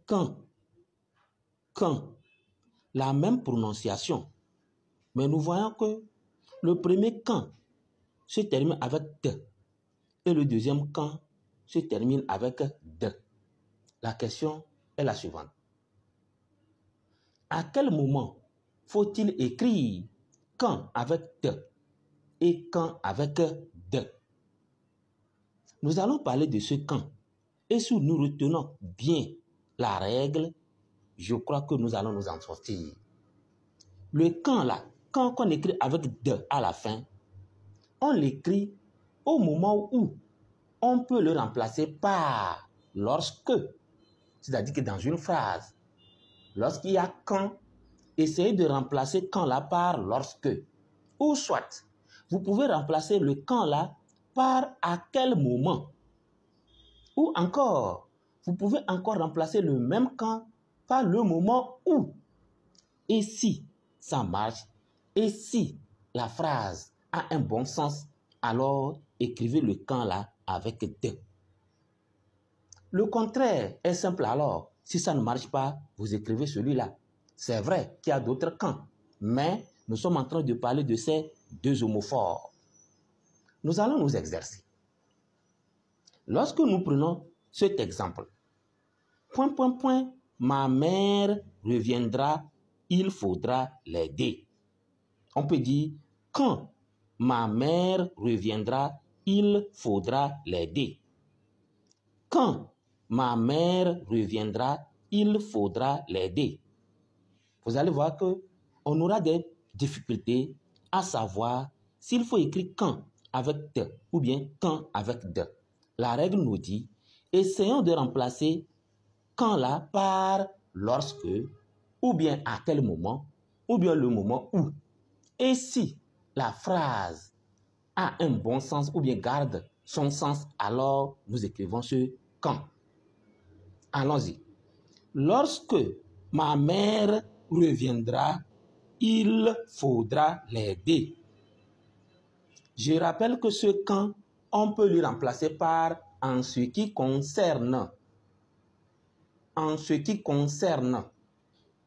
quand, la même prononciation. Mais nous voyons que le premier quand se termine avec de et le deuxième quand se termine avec de. La question est la suivante. À quel moment faut-il écrire quand avec de et quand avec de? Nous allons parler de ce quand. Et si nous retenons bien la règle, je crois que nous allons nous en sortir. Le quand là, quand on écrit avec de à la fin, on l'écrit au moment où on peut le remplacer par lorsque. C'est-à-dire que dans une phrase, lorsqu'il y a quand, essayez de remplacer quand là par lorsque. Ou soit, vous pouvez remplacer le quand là par à quel moment. Ou encore, vous pouvez encore remplacer le même quand par le moment où. Et si ça marche, et si la phrase a un bon sens, alors écrivez le quand là avec de. Le contraire est simple alors. Si ça ne marche pas, vous écrivez celui-là. C'est vrai qu'il y a d'autres quand, mais nous sommes en train de parler de ces deux homophores. Nous allons nous exercer. Lorsque nous prenons cet exemple, ... ma mère reviendra, il faudra l'aider. On peut dire, quand ma mère reviendra, il faudra l'aider. Quand ma mère reviendra, il faudra l'aider. Vous allez voir qu'on aura des difficultés à savoir s'il faut écrire quand avec de ou bien quand avec de. La règle nous dit, essayons de remplacer quand là par lorsque, ou bien à quel moment, ou bien le moment où. Et si la phrase a un bon sens ou bien garde son sens, alors nous écrivons ce quand. Allons-y. Lorsque ma mère reviendra, il faudra l'aider. Je rappelle que ce quand, on peut le remplacer par en ce qui concerne. En ce qui concerne.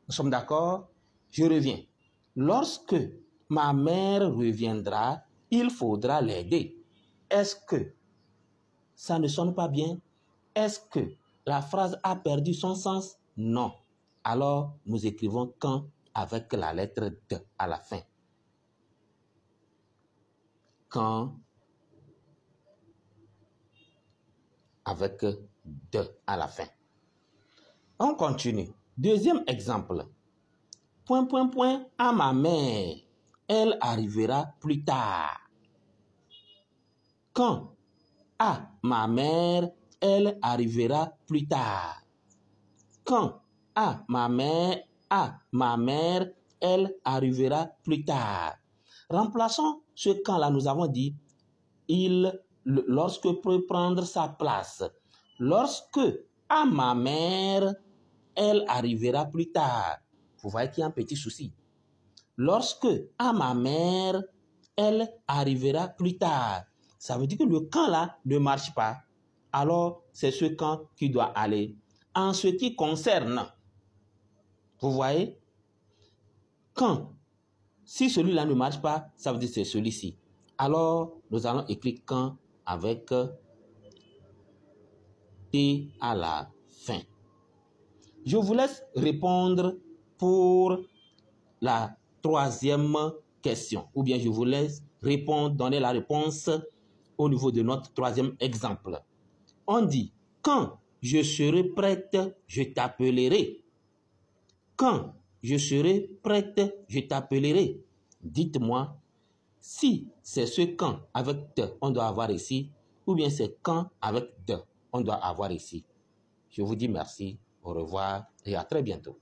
Nous sommes d'accord? Je reviens. Lorsque ma mère reviendra, il faudra l'aider. Est-ce que ça ne sonne pas bien? Est-ce que la phrase a perdu son sens? Non. Alors, nous écrivons quand avec la lettre de à la fin. Quand avec de à la fin. On continue. Deuxième exemple. ... à ma mère, elle arrivera plus tard. Quand à ma mère, elle arrivera plus tard. Quand à ma mère, elle arrivera plus tard. Remplaçons ce quand-là, nous avons dit, lorsque peut prendre sa place. Lorsque à ma mère, elle arrivera plus tard. Vous voyez qu'il y a un petit souci. Lorsque à ma mère, elle arrivera plus tard. Ça veut dire que le quand là ne marche pas. Alors, c'est ce quand qui doit aller. En ce qui concerne, vous voyez, quand, si celui-là ne marche pas, ça veut dire que c'est celui-ci. Alors, nous allons écrire quand avec T à la fin. Je vous laisse répondre pour la troisième question. Ou bien je vous laisse répondre, donner la réponse au niveau de notre troisième exemple. On dit, quand je serai prête, je t'appellerai. Quand je serai prête, je t'appellerai. Dites-moi si c'est ce quand avec te on doit avoir ici, ou bien c'est quand avec de on doit avoir ici. Je vous dis merci, au revoir et à très bientôt.